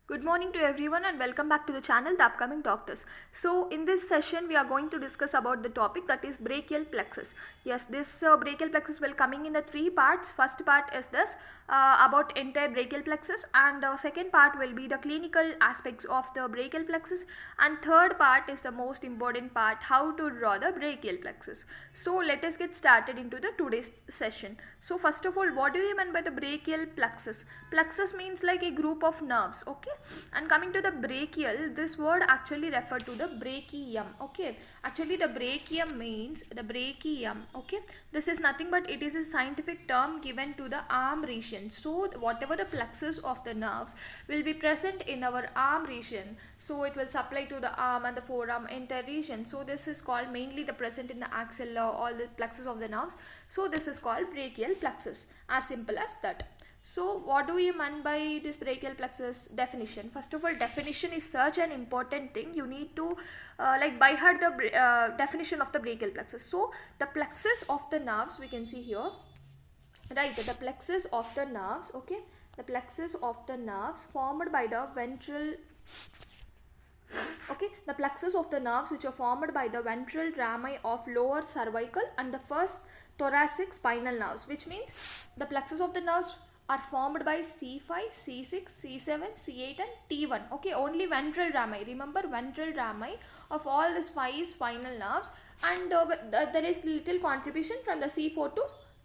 Good morning to everyone and welcome back to the channel The Upcoming Doctors. So in this session we are going to discuss about the topic that is brachial plexus. Yes, this brachial plexus will coming in the three parts. First part is this about entire brachial plexus, and second part will be the clinical aspects of the brachial plexus, and third part is the most important part, how to draw the brachial plexus. So let us get started into the today's session. So first of all, what do you mean by the brachial plexus? Plexus means like a group of nerves, okay? And coming to the brachial, this word actually refer to the brachium, okay? Actually the brachium means the brachium, okay? This is nothing but it is a scientific term given to the arm region. So whatever the plexus of the nerves will be present in our arm region, so it will supply to the arm and the forearm entire region. So this is called mainly the present in the axilla, all the plexus of the nerves. So this is called brachial plexus, as simple as that. So what do we mean by this brachial plexus? Definition. First of all, definition is such an important thing. You need to like by heart the definition of the brachial plexus. So the plexus of the nerves we can see here, right? The plexus of the nerves, okay? The plexus of the nerves formed by the ventral, okay? The plexus of the nerves which are formed by the ventral rami of lower cervical and the first thoracic spinal nerves, which means the plexus of the nerves are formed by C5, C6, C7, C8 and T1. Okay, only ventral rami. Remember ventral rami of all these 5 spinal nerves, and there is little contribution from the C4 to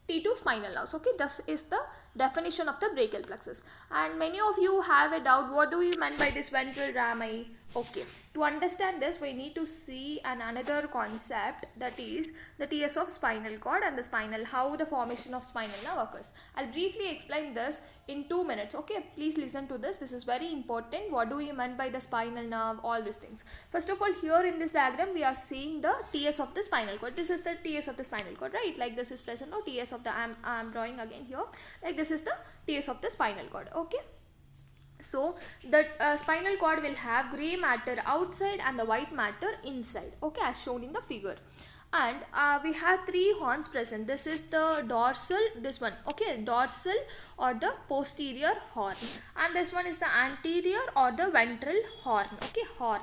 T2 spinal nerves. Okay, this is the definition of the brachial plexus. And many of you have a doubt, what do you mean by this ventral rami? Okay, to understand this we need to see another concept, that is the TS of spinal cord and the spinal, how the formation of spinal nerve occurs. I'll briefly explain this in 2 minutes. Okay, please listen to this. This is very important. What do we mean by the spinal nerve? All these things. First of all, here in this diagram we are seeing the TS of the spinal cord. This is the TS of the spinal cord, right? Like this is present. No, TS of the I'm drawing again here. Like this is the TS of the spinal cord. Okay. So the spinal cord will have gray matter outside and the white matter inside, okay, as shown in the figure. And we have three horns present. This is the dorsal, this one, okay, dorsal or the posterior horn, and this one is the anterior or the ventral horn, okay, horn.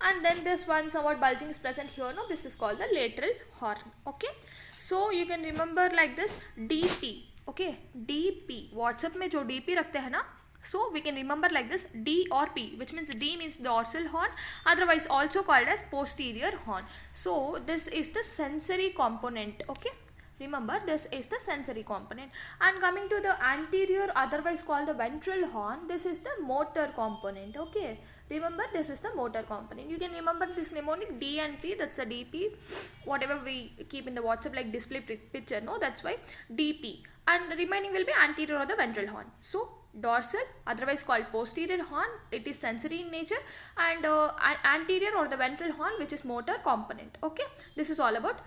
And then this one somewhat bulging is present here. No, this is called the lateral horn, okay. So you can remember like this DP, okay, DP. WhatsApp में जो DP रखते हैं ना, so we can remember like this D or P, which means D means dorsal horn, otherwise also called as posterior horn. So this is the sensory component, okay. Remember, this is the sensory component. And coming to the anterior, otherwise called the ventral horn, this is the motor component, okay. Remember, this is the motor component. You can remember this mnemonic D and P, that's a DP, whatever we keep in the WhatsApp like display picture, no, that's why DP. And remaining will be anterior or the ventral horn. So dorsal, otherwise called posterior horn, it is sensory in nature, and anterior or the ventral horn, which is motor component, okay. This is all about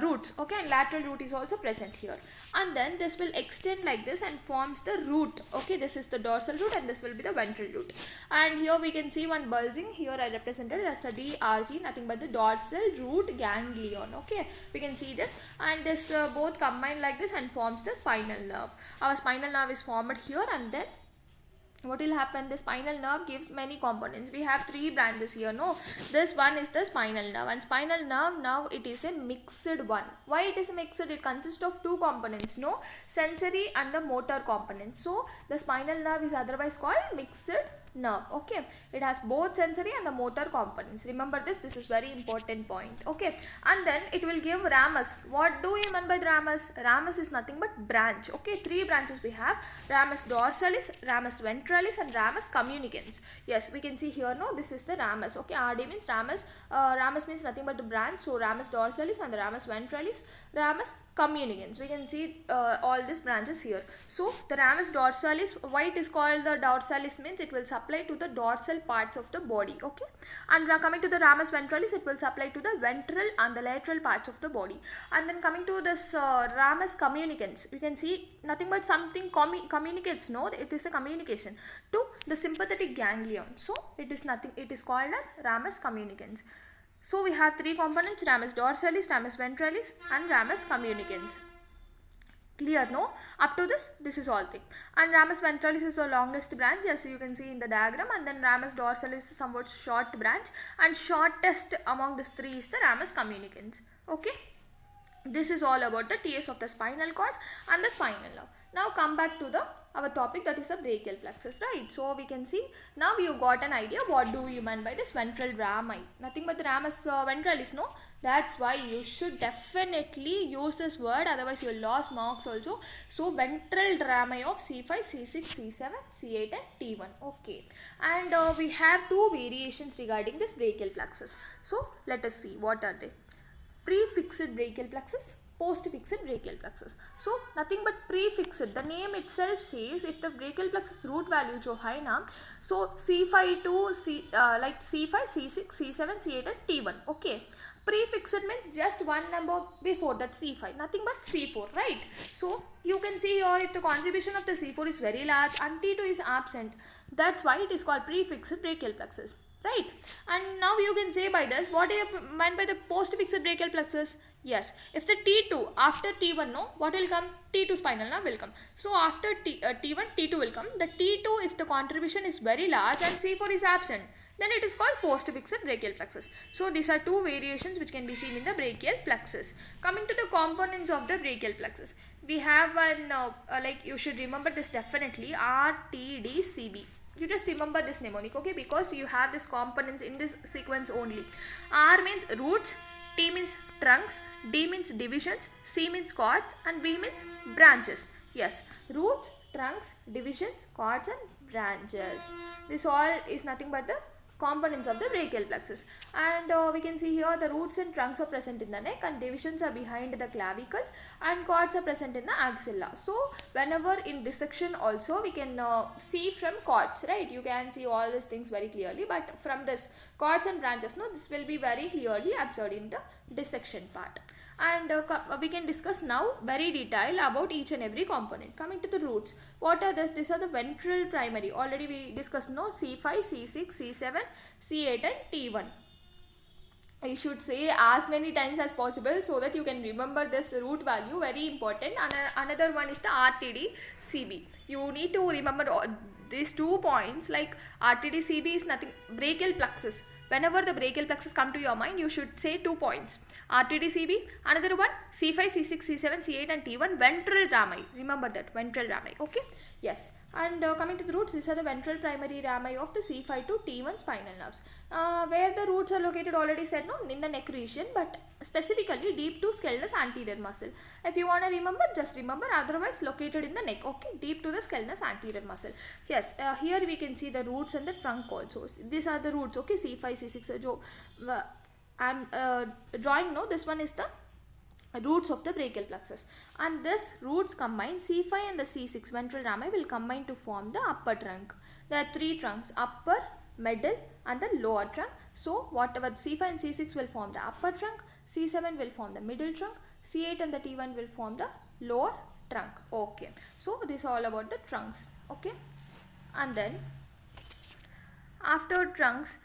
roots, okay, and lateral root is also present here. And then this will extend like this and forms the root, okay. This is the dorsal root and this will be the ventral root. And here we can see one bulging, here I represented as a DRG, nothing but the dorsal root ganglion, okay. We can see this, and this both combine like this and forms the spinal nerve. Our spinal nerve is formed here, and then what will happen, the spinal nerve gives many components. We have three branches here, no, this one is the spinal nerve, and spinal nerve now it is a mixed one. Why it is mixed? It consists of two components, no, sensory and the motor component. So the spinal nerve is otherwise called mixed nerve, okay. It has both sensory and the motor components. Remember this is very important point, okay. And then it will give ramus. What do you mean by the ramus? Ramus is nothing but branch, okay. Three branches we have: ramus dorsalis, ramus ventralis and ramus communicans. Yes, we can see here, no, this is the ramus, okay. RD means ramus, ramus means nothing but the branch, so ramus dorsalis and the ramus ventralis, ramus communicans. We can see all these branches here. So the ramus dorsalis, why it is called the dorsalis means it will supply to the dorsal parts of the body, okay. And coming to the ramus ventralis, it will supply to the ventral and the lateral parts of the body. And then coming to this ramus communicans, we can see nothing but something communicates, no, it is a communication to the sympathetic ganglion. So it is nothing, it is called as ramus communicans. So we have three components: ramus dorsalis, ramus ventralis and ramus communicans. Clear, no? Up to this is all thing. And ramus ventralis is the longest branch, as you can see in the diagram, and then ramus dorsalis is somewhat short branch, and shortest among these three is the ramus communicans. Okay, this is all about the TS of the spinal cord and the spinal nerve. Now come back to our topic, that is the brachial plexus, right? So we can see now you got an idea what do you mean by this ventral rami. Nothing but the ramus ventralis, no? That's why you should definitely use this word, otherwise you will lose marks also. So ventral rami of C5, C6, C7, C8 and T1. Okay, and we have two variations regarding this brachial plexus. So let us see what are they. Prefixed brachial plexus, post-fixed brachial plexus. So nothing but prefixed, the name itself says if the brachial plexus root value jo hai na, so C5 to like C5, C6, C7, C8 and T1. Okay, prefixed means just one number before that C5, nothing but C4, right? So you can see here if the contribution of the C4 is very large and T2 is absent, that's why it is called prefixed brachial plexus, right? And now you can say by this, what do you mean by the post-fixed brachial plexus? Yes, if the T2 after T1, no, what will come? T2 spinal nerve will come. So after T1, T2 will come. The T2, if the contribution is very large and C4 is absent, then it is called post-fixed brachial plexus. So these are two variations which can be seen in the brachial plexus. Coming to the components of the brachial plexus, we have one like you should remember this definitely, RTDCB. You just remember this mnemonic, okay, because you have this components in this sequence only. R means roots, T means trunks, D means divisions, C means cords and B means branches. Yes, roots, trunks, divisions, cords and branches. This all is nothing but the components of the brachial plexus. And we can see here the roots and trunks are present in the neck, and divisions are behind the clavicle, and cords are present in the axilla. So whenever in dissection also we can see from cords, right? You can see all these things very clearly, but from this cords and branches, no, this will be very clearly observed in the dissection part. And we can discuss now very detail about each and every component. Coming to the roots, what are this? These are the ventral primary. Already we discussed, no, C5, C6, C7, C8 and T1. You should say as many times as possible so that you can remember this root value, very important. And another one is the RTD-CB. You need to remember these 2 points, like RTD-CB is nothing, brachial plexus. Whenever the brachial plexus come to your mind, you should say 2 points. RTD-CB, another one C5, C6, C7, C8 and T1, ventral rami. Remember that, ventral rami. Okay, yes. And coming to the roots, these are the ventral primary rami of the C5 to T1 spinal nerves. Where the roots are located, already said, no, in the neck region, but specifically deep to scalenus anterior muscle. If you want to remember, just remember, otherwise located in the neck. Okay, deep to the scalenus anterior muscle. Yes, here we can see the roots and the trunk also. These are the roots. Okay, C5, C6. Jo, I'm drawing, no, this one is the roots of the brachial plexus, and this roots combine C5 and the C6 ventral rami will combine to form the upper trunk. There are 3 trunks, upper, middle and the lower trunk. So whatever C5 and C6 will form the upper trunk, C7 will form the middle trunk, C8 and the T1 will form the lower trunk. Okay, so this is all about the trunks. Okay, and then after trunks,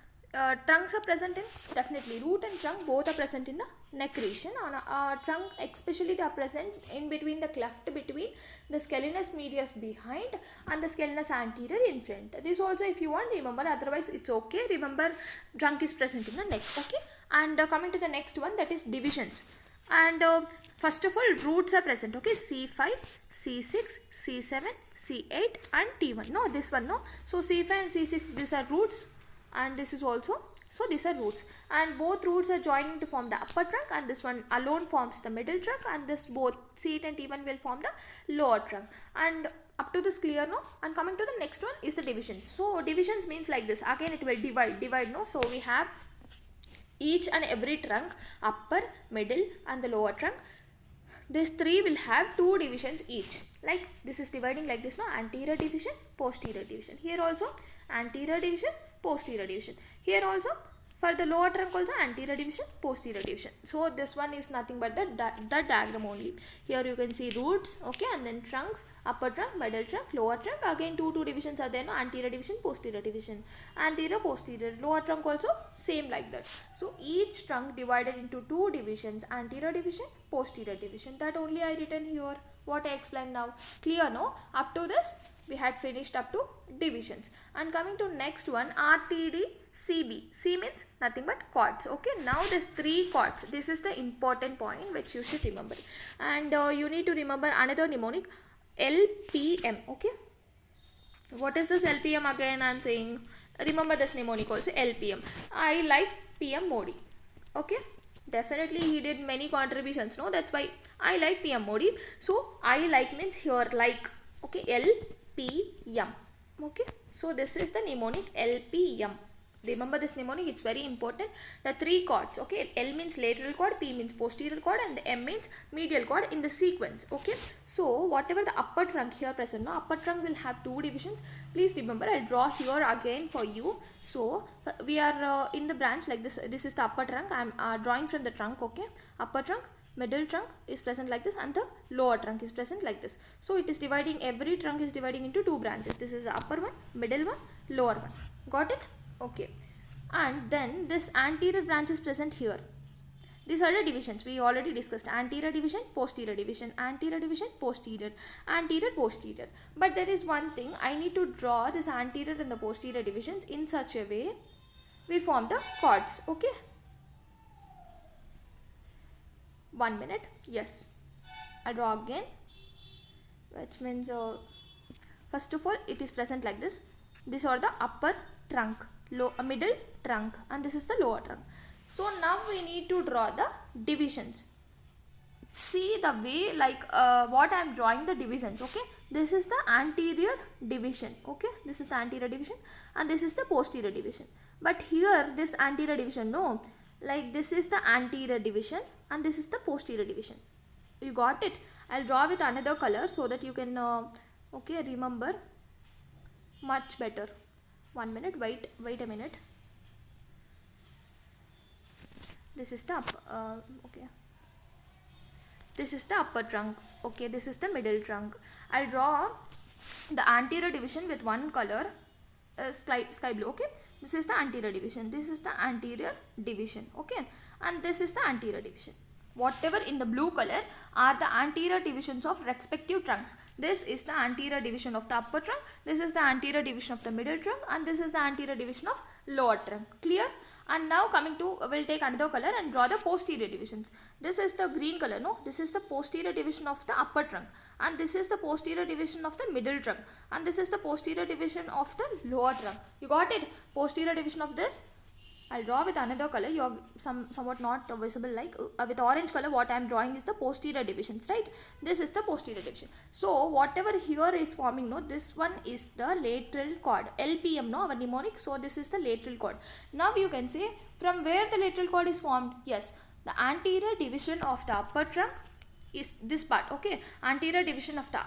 trunks are present in, definitely root and trunk both are present in the neck region. On trunk especially, they are present in between the cleft between the scalenus medius behind and the scalenus anterior in front. This also if you want, remember, otherwise it's okay. Remember, trunk is present in the neck. Okay, and coming to the next one, that is divisions. And first of all, roots are present. Okay, C5, C6, C7, C8 and T1. No, this one, no. So C5 and C6, these are roots, and this is also, so these are roots, and both roots are joining to form the upper trunk, and this one alone forms the middle trunk, and this both C8 and T1 will form the lower trunk. And up to this clear, no? And coming to the next one is the divisions. So divisions means like this, again it will divide, no? So we have each and every trunk, upper, middle and the lower trunk. These 3 will have 2 divisions each, like this is dividing like this, no? Anterior division, posterior division. Here also anterior division, posterior division. Here also for the lower trunk also anterior division, posterior division. So this one is nothing but the diagram only. Here you can see roots, okay, and then trunks, upper trunk, middle trunk, lower trunk. Again two divisions are there, no? Anterior division, posterior division, anterior, posterior. Lower trunk also same like that. So each trunk divided into 2 divisions, anterior division, posterior division. That only I written here. what I explained now. Clear, no? Up to this we had finished up to divisions. And coming to next one, RTD CB. C means nothing but chords. Okay, now there's 3 chords. This is the important point which you should remember. And you need to remember another mnemonic, LPM. Okay, what is this LPM again? I'm saying remember this mnemonic also, LPM. I like PM Modi. Okay, definitely he did many contributions, no? That's why I like PM Modi. So I like means here like. Okay, LPM. Okay, so this is the mnemonic LPM. Remember this mnemonic, it's very important. The 3 chords. Okay, L means lateral chord, P means posterior chord, and the M means medial chord in the sequence. Okay, so whatever the upper trunk here present, now upper trunk will have 2 divisions. Please remember, I'll draw here again for you. So we are in the branch like this. This is the upper trunk. I'm drawing from the trunk. Okay, upper trunk, middle trunk is present like this, and the lower trunk is present like this. So it is dividing, every trunk is dividing into 2 branches. This is the upper one, middle one, lower one. Got it? Okay. And then this anterior branch is present here. These are the divisions we already discussed. Anterior division, posterior division, anterior division, posterior, anterior, posterior. But there is one thing, I need to draw this anterior and the posterior divisions in such a way we form the chords. Okay, 1 minute. Yes, I'll draw again, which means first of all it is present like this. These are the upper trunk, middle trunk, and this is the lower trunk. So now we need to draw the divisions. See the way like what I am drawing the divisions. Okay, this is the anterior division. Okay, this is the anterior division, and this is the posterior division. But here this anterior division, no, like this is the anterior division and this is the posterior division. You got it? I'll draw with another color so that you can okay, remember much better. 1 minute, wait a minute. This is the okay, this is the upper trunk. Okay, this is the middle trunk. I'll draw the anterior division with one color, sky blue. Okay, this is the anterior division, this is the anterior division. Okay, and this is the anterior division. Whatever in the blue color are the anterior divisions of respective trunks. This is the anterior division of the upper trunk, this is the anterior division of the middle trunk, and this is the anterior division of lower trunk. Clear? And now coming to, we'll take another color and draw the posterior divisions. This is the green color, no? This is the posterior division of the upper trunk, and this is the posterior division of the middle trunk, and this is the posterior division of the lower trunk. You got it? Posterior division of this. I'll draw with another color. You're somewhat not visible, like with orange color what I am drawing is the posterior divisions, right? This is the posterior division. So whatever here is forming, no, this one is the lateral chord, LPM, no, our mnemonic. So this is the lateral chord. Now you can say from where the lateral chord is formed. Yes, the anterior division of the upper trunk is this part. Okay, anterior division of the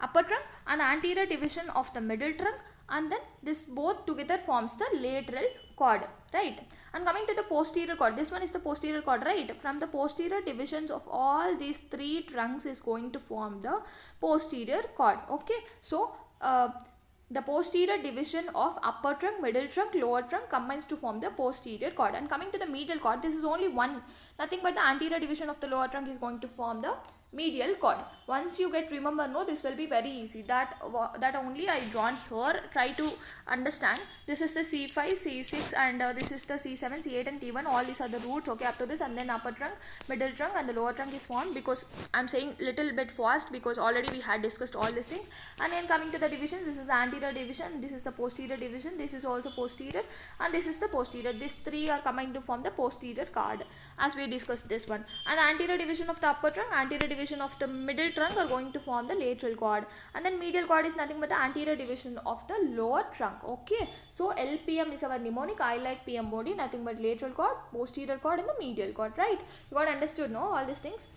upper trunk and the anterior division of the middle trunk, and then this both together forms the lateral chord, right? And coming to the posterior chord, this one is the posterior chord, right? From the posterior divisions of all these 3 trunks is going to form the posterior chord. Okay, so the posterior division of upper trunk, middle trunk, lower trunk combines to form the posterior chord. And coming to the medial chord, this is only one, nothing but the anterior division of the lower trunk is going to form the medial chord. Once you get remember, no, this will be very easy. That only I drawn here. Try to understand. This is the C5, C6, and this is the C7, C8, and T1. All these are the roots. Okay, up to this, and then upper trunk, middle trunk, and the lower trunk is formed. Because I'm saying little bit fast because already we had discussed all these things. And then coming to the division, this is the anterior division, this is the posterior division, this is also posterior, and this is the posterior. These 3 are combined to form the posterior chord, as we discussed this one. And the anterior division of the upper trunk, anterior division of the middle trunk are going to form the lateral chord, and then medial chord is nothing but the anterior division of the lower trunk. Okay, so LPM is our mnemonic. I like PM body, nothing but lateral chord, posterior chord, and the medial chord, right? You got understood, no, all these things?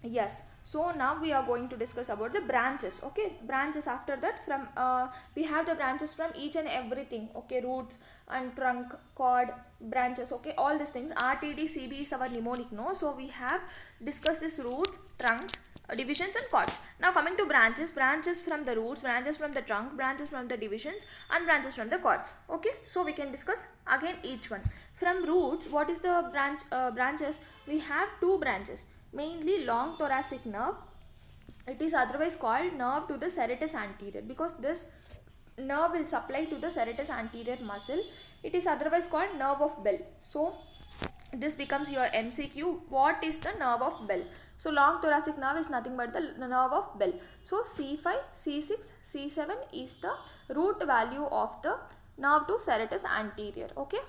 Yes. So now we are going to discuss about the branches. Okay, branches. After that, from we have the branches from each and everything. Okay, roots and trunk, chord, branches. Okay, all these things. RTD CB is our mnemonic, no? So we have discussed this roots, trunks, divisions, and chords. Now coming to branches. Branches from the roots, branches from the trunk, branches from the divisions, and branches from the chords. Okay, so we can discuss again each one. From roots, what is the branches? We have 2 branches. Mainly long thoracic nerve It is otherwise called nerve to the serratus anterior, because this nerve will supply to the serratus anterior muscle. It is otherwise called nerve of Bell. So this becomes your MCQ. What is the nerve of Bell? So long thoracic nerve is nothing but the nerve of Bell. So C5, C6, C7 is the root value of the nerve to serratus anterior. Okay.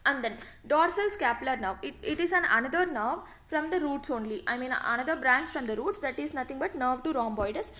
And then dorsal scapular nerve. It is another nerve from the roots only. I mean another branch from the roots, that is nothing but nerve to rhomboides.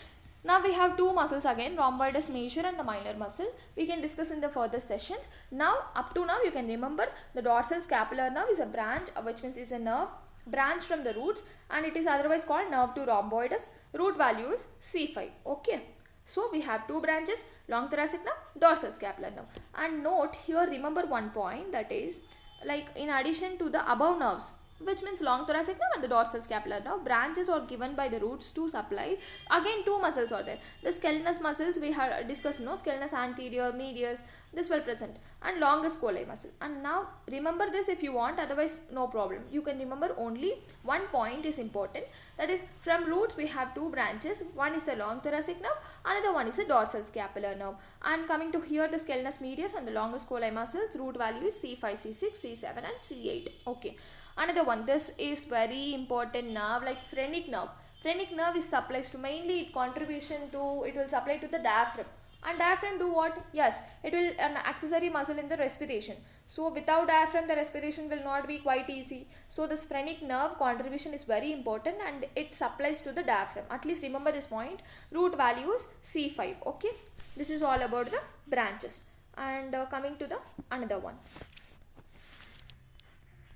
Now we have two muscles again, rhomboides major and the minor muscle. We can discuss in the further sessions. Now up to now you can remember the dorsal scapular nerve is a branch, which means is a nerve branch from the roots, and it is otherwise called nerve to rhomboides. Root value is C5. Okay. So we have two branches, long thoracic nerve, dorsal scapular nerve. And note here, remember one point, that is like in addition to the above nerves, which means long thoracic nerve and the dorsal scapular nerve, branches are given by the roots to supply. Again two muscles are there. The scalenus muscles we have discussed, no, scalenus anterior, medius, this will present, and longus colli muscle. And now remember this if you want, otherwise no problem. You can remember only one point is important, that is from roots we have two branches. One is the long thoracic nerve, another one is the dorsal scapular nerve. And coming to here, the scalenus medius and the longus colli muscles, root value is C5, C6, C7 and C8. Okay. Another one, this is very important nerve, like phrenic nerve. Phrenic nerve is supplies to mainly it will supply to the diaphragm. And diaphragm do what? Yes, it will an accessory muscle in the respiration. So without diaphragm the respiration will not be quite easy. So this phrenic nerve contribution is very important and it supplies to the diaphragm. At least remember this point. Root value is C5. Okay. This is all about the branches. And coming to the another one.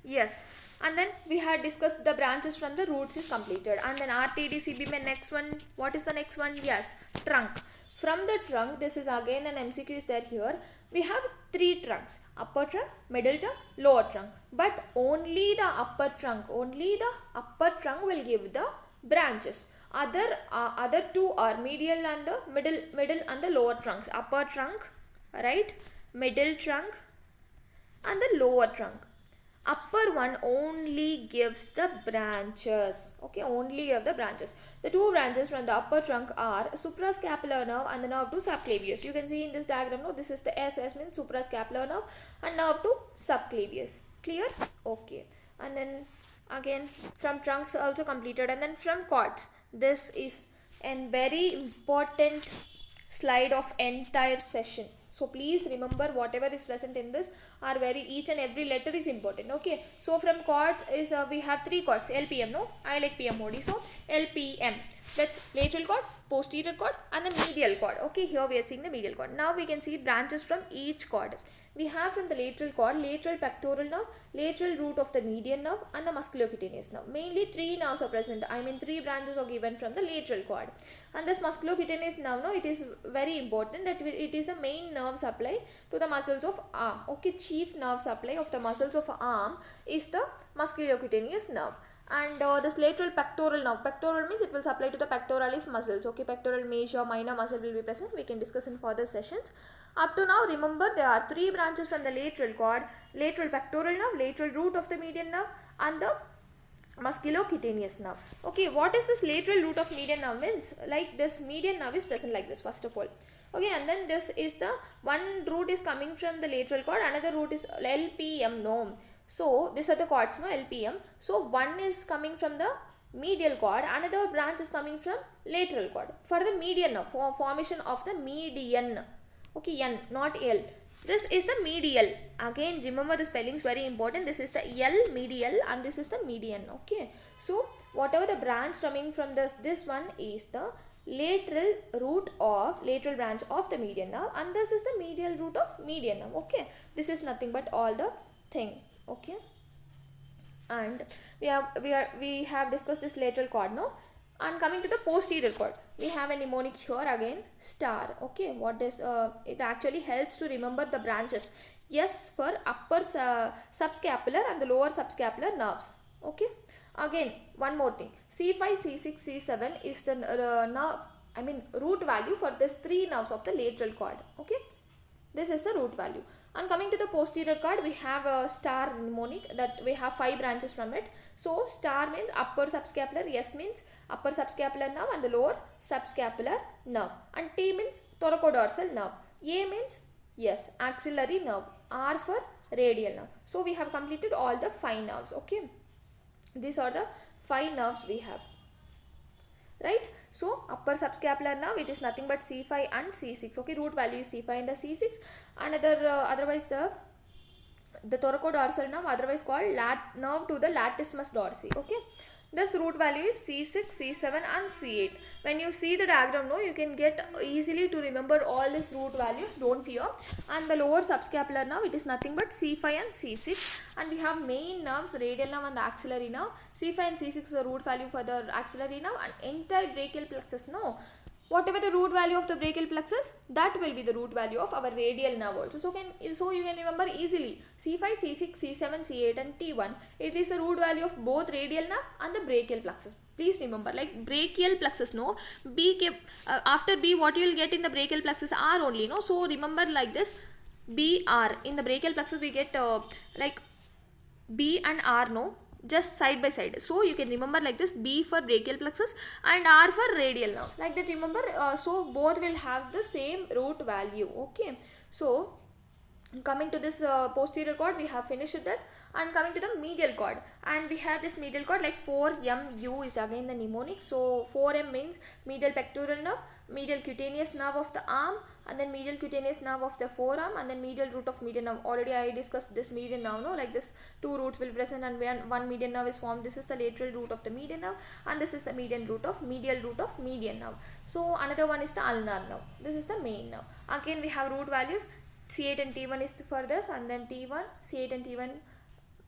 Yes. And then we had discussed the branches from the roots is completed. And then RTD, CBM, next one. What is the next one? Yes, trunk. From the trunk, this is again an MCQ is there here. We have three trunks. Upper trunk, middle trunk, lower trunk. But only the upper trunk will give the branches. Other two are medial and the middle and the lower trunks. Upper trunk, right? Middle trunk and the lower trunk. Upper one only gives the branches. Okay, only give the branches. The two branches from the upper trunk are suprascapular nerve and the nerve to subclavius. You can see in this diagram, no, this is the SS means suprascapular nerve and nerve to subclavius. Clear? Okay. And then again from trunks also completed, and then from cords. This is a very important slide of entire session. So please remember whatever is present in this are each and every letter is important. Okay. So from cords is we have three cords. LPM, no? I like PM only. So LPM. That's lateral cord, posterior cord and the medial cord. Okay. Here we are seeing the medial cord. Now we can see branches from each cord. We have from the lateral cord, lateral pectoral nerve, lateral root of the median nerve and the musculocutaneous nerve. Mainly three nerves are present. I mean three branches are given from the lateral cord. And this musculocutaneous nerve, no, it is very important that it is the main nerve supply to the muscles of arm. Okay, chief nerve supply of the muscles of arm is the musculocutaneous nerve. And this lateral pectoral nerve, pectoral means it will supply to the pectoralis muscles. Okay, pectoral major, minor muscle will be present. We can discuss in further sessions. Up to now, remember there are three branches from the lateral cord: lateral pectoral nerve, lateral root of the median nerve and the musculocutaneous nerve. Okay, what is this lateral root of median nerve means? Like this median nerve is present like this first of all. Okay, and then this is the one root is coming from the lateral cord, another root is LPM, no. So these are the cords, no, LPM. So one is coming from the medial cord, another branch is coming from lateral cord. For the median nerve, for formation of the median. Okay, N, not L. This is the medial. Again, remember the spelling is very important. This is the L, medial, and this is the median. Okay. So, whatever the branch coming from this one is the lateral branch of the median nerve, and this is the medial root of median nerve. Okay. This is nothing but all the thing. Okay. And we have discussed this lateral cord, no? And coming to the posterior cord, we have a mnemonic here again, star. Okay, what is it actually helps to remember the branches. S for upper subscapular and the lower subscapular nerves. Okay, again one more thing, C5, C6, C7 is the root value for this three nerves of the lateral cord. Okay, This is the root value. And coming to the posterior cord, we have a star mnemonic that we have 5 branches from it. So star means upper subscapular, S means upper subscapular nerve and the lower subscapular nerve, and T means thoracodorsal nerve, A means yes axillary nerve, R for radial nerve. So we have completed all the 5 nerves. Okay, these are the 5 nerves we have, right? So upper subscapular nerve, it is nothing but C5 and C6. Okay, root value is C5 and the C6. Another otherwise the thoracodorsal nerve, otherwise called nerve to the latissimus dorsi. Okay, this root value is C6, C7 and C8. When you see the diagram, no, you can get easily to remember all these root values, don't fear. And the lower subscapular nerve, it is nothing but C5 and C6. And we have main nerves, radial nerve and the axillary nerve. C5 and C6 is the root value for the axillary nerve, and entire brachial plexus, no, whatever the root value of the brachial plexus, that will be the root value of our radial nerve also. So you can remember easily C5, C6, C7, C8 and T1. It is the root value of both radial nerve and the brachial plexus. Please remember, like brachial plexus, no, B kept after B, what you will get in the brachial plexus, R only, no. So remember like this, B, R. In the brachial plexus we get like B and R, no, just side by side. So you can remember like this, B for brachial plexus and R for radial nerve, like that. Remember, so both will have the same root value. Okay, so coming to this posterior cord, we have finished that. And coming to the medial cord, and we have this medial cord like 4MU is again the mnemonic. So 4M means medial pectoral nerve, medial cutaneous nerve of the arm, and then medial cutaneous nerve of the forearm, and then medial root of median nerve. Already I discussed this median nerve, no, like this 2 roots will present and one median nerve is formed. This is the lateral root of the median nerve, and this is the medial root of median nerve. So another one is the ulnar nerve. This is the main nerve. Again we have root values, C8 and T1 is for this, and then T1, C8 and T1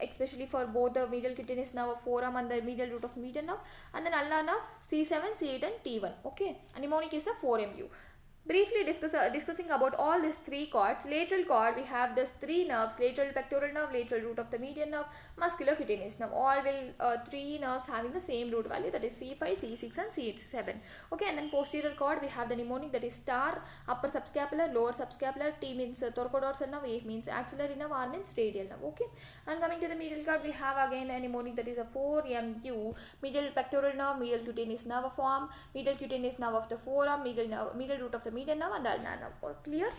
especially for both the medial cutaneous nerve of forearm and the medial root of median nerve, and then ulnar nerve C7, C8 and T1. Okay, and mnemonic is a 4MU. Briefly discussing about all these 3 cords. Lateral cord, we have this 3 nerves, lateral pectoral nerve, lateral root of the median nerve, muscular cutaneous nerve. All will 3 nerves having the same root value, that is C5, C6 and C7. Okay, and then posterior cord, we have the mnemonic that is star, upper subscapular, lower subscapular, T means thoracodorsal nerve, A means axillary nerve, R means radial nerve. Okay, and coming to the medial cord, we have again a mnemonic that is a 4MU, medial pectoral nerve, medial cutaneous nerve of arm, medial cutaneous nerve of the forearm, medial root of the median nerve and the ulnar nerve. All clear?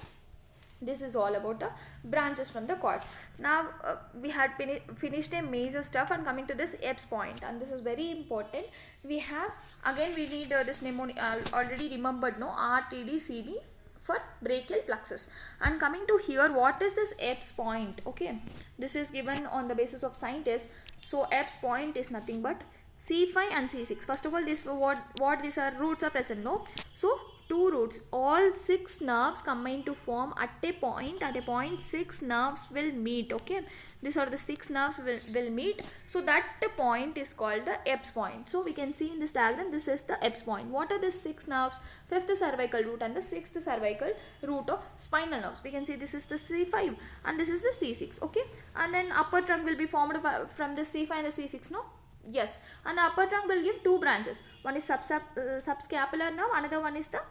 This is all about the branches from the cords. Now we had finished a major stuff, and coming to this Eppes point, and this is very important. We have again we need this mnemonic already remembered, no, RTD for brachial plexus. And coming to here, what is this Eppes point? Okay, this is given on the basis of scientists. So Eppes point is nothing but C5 and C6. First of all, this what these are roots are present, no. So 2 roots, all 6 nerves combine to form at a point 6 nerves will meet. Okay, these are the 6 nerves will meet. So that point is called the Eppes point. So we can see in this diagram, this is the Eppes point. What are the 6 nerves? 5th cervical root and the 6th cervical root of spinal nerves. We can see this is the C5 and this is the C6. Okay, and then upper trunk will be formed from the C5 and the C6, no. Yes, and the upper trunk will give 2 branches. One is subscapular nerve, another one is the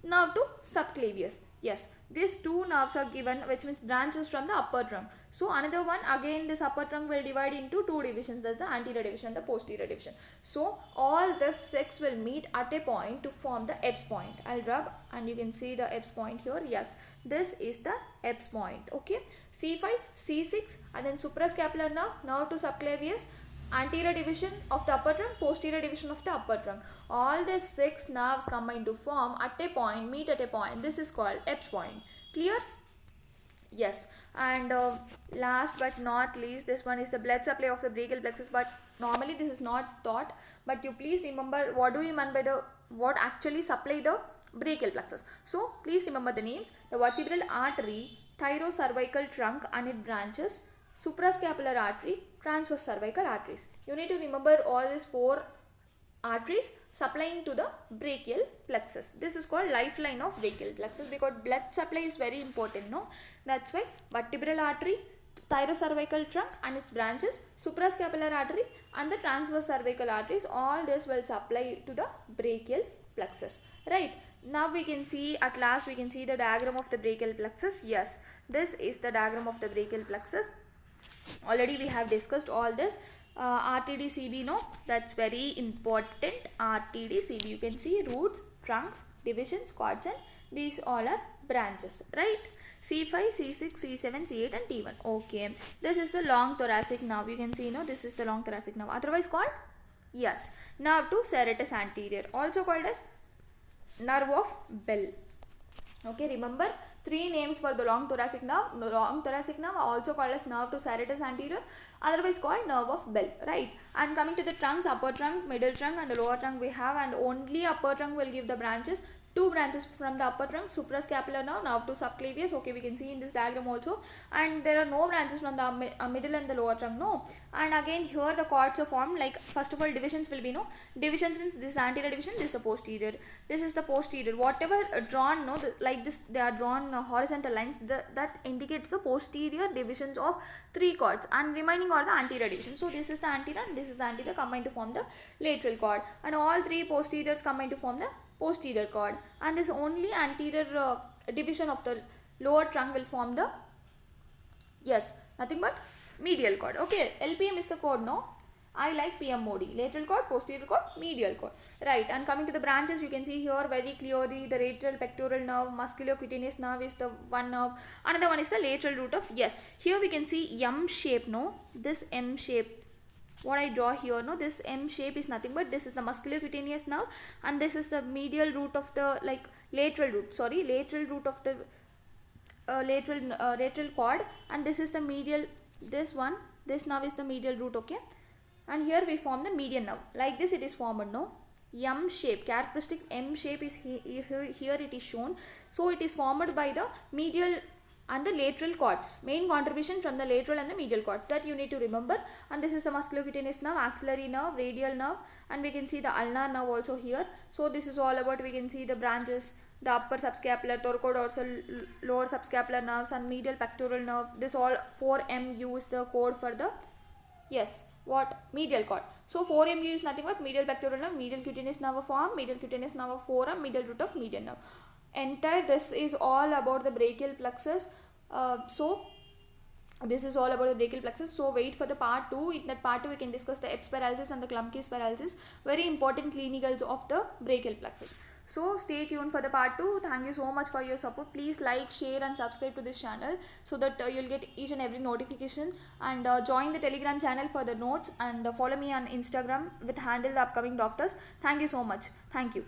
nerve to subclavius. Yes, these 2 nerves are given, which means branches from the upper trunk. So another one, again this upper trunk will divide into 2 divisions, that's the anterior division and the posterior division. So all the 6 will meet at a point to form the Eppes point. I'll rub and you can see the Eppes point here. Yes, this is the Eppes point. Okay, C5, C6 and then suprascapular nerve to subclavius, anterior division of the upper trunk, posterior division of the upper trunk. All the 6 nerves combine to form at a point, meet at a point. This is called Eppes point. Clear? Yes. And last but not least, this one is the blood supply of the brachial plexus. But normally this is not taught. But you please remember, what do you mean by what actually supply the brachial plexus. So please remember the names: the vertebral artery, thyrocervical trunk and its branches, suprascapular artery, transverse cervical arteries. You need to remember all these 4 arteries supplying to the brachial plexus. This is called lifeline of brachial plexus because blood supply is very important, no. That's why vertebral artery, thyrocervical trunk and its branches, suprascapular artery and the transverse cervical arteries, all this will supply to the brachial plexus, right? Now we can see, at last we can see the diagram of the brachial plexus. Yes, this is the diagram of the brachial plexus. Already we have discussed all this. RTD-CB, no, that's very important. RTD-CB, you can see roots, trunks, divisions, cords, and these all are branches, right? C5, C6, C7, C8 and T1. Okay, this is the long thoracic nerve. You can see, no, this is the long thoracic nerve, otherwise called, yes, nerve to serratus anterior, also called as nerve of Bell. Okay, remember 3 names for the long thoracic nerve. Long thoracic nerve also called as nerve to serratus anterior, otherwise called nerve of Bell, right? And coming to the trunks, upper trunk, middle trunk and the lower trunk we have, and only upper trunk will give the branches. 2 branches from the upper trunk, suprascapular nerve, nerve to subclavius. Okay, we can see in this diagram also. And there are no branches from the middle and the lower trunk, no. And again here the cords are formed, like first of all divisions will be, no. Divisions means this is anterior division, this is the posterior. This is the posterior. Whatever drawn, no, like this, they are drawn horizontal lines, that indicates the posterior divisions of 3 cords, and remaining are the anterior divisions. So this is the anterior and this is the anterior combined to form the lateral cord, and all 3 posteriors combined to form the posterior cord, and this only anterior division of the lower trunk will form the, yes, nothing but medial cord. Okay, LPM is the cord, no. I like PMOD, lateral cord, posterior cord, medial cord, right? And coming to the branches, you can see here very clearly the lateral pectoral nerve, musculocutaneous nerve is the one nerve, another one is the lateral root of, yes, here we can see M shape, no, this M shape, what I draw here, no, this M shape is nothing but this is the musculocutaneous nerve, and this is the medial root of the, like, lateral root of the lateral cord, and this is the medial, this nerve is the medial root. Okay, and here we form the median nerve, like this it is formed, no. M shape, characteristic M shape is here it is shown. So it is formed by the medial and the lateral cords. Main contribution from the lateral and the medial cords, that you need to remember. And this is a musculocutaneous nerve, axillary nerve, radial nerve, and we can see the ulnar nerve also here. So this is all about, we can see the branches, the upper subscapular, thoracodorsal, lower subscapular nerves, and medial pectoral nerve. This all 4MU is the code for the, yes, what, medial cord. So 4MU is nothing but medial pectoral nerve, medial cutaneous nerve of arm, medial cutaneous nerve of forearm, medial root of median nerve. Entire this is all about the brachial plexus. So this is all about the brachial plexus. So wait for the part 2. In that part 2 we can discuss the Eppes paralysis and the Klumpke's paralysis, very important clinicals of the brachial plexus. So stay tuned for the part 2. Thank you so much for your support. Please like, share and subscribe to this channel, so that you'll get each and every notification, and join the Telegram channel for the notes, and follow me on Instagram with handle the upcoming doctors. Thank you so much. Thank you.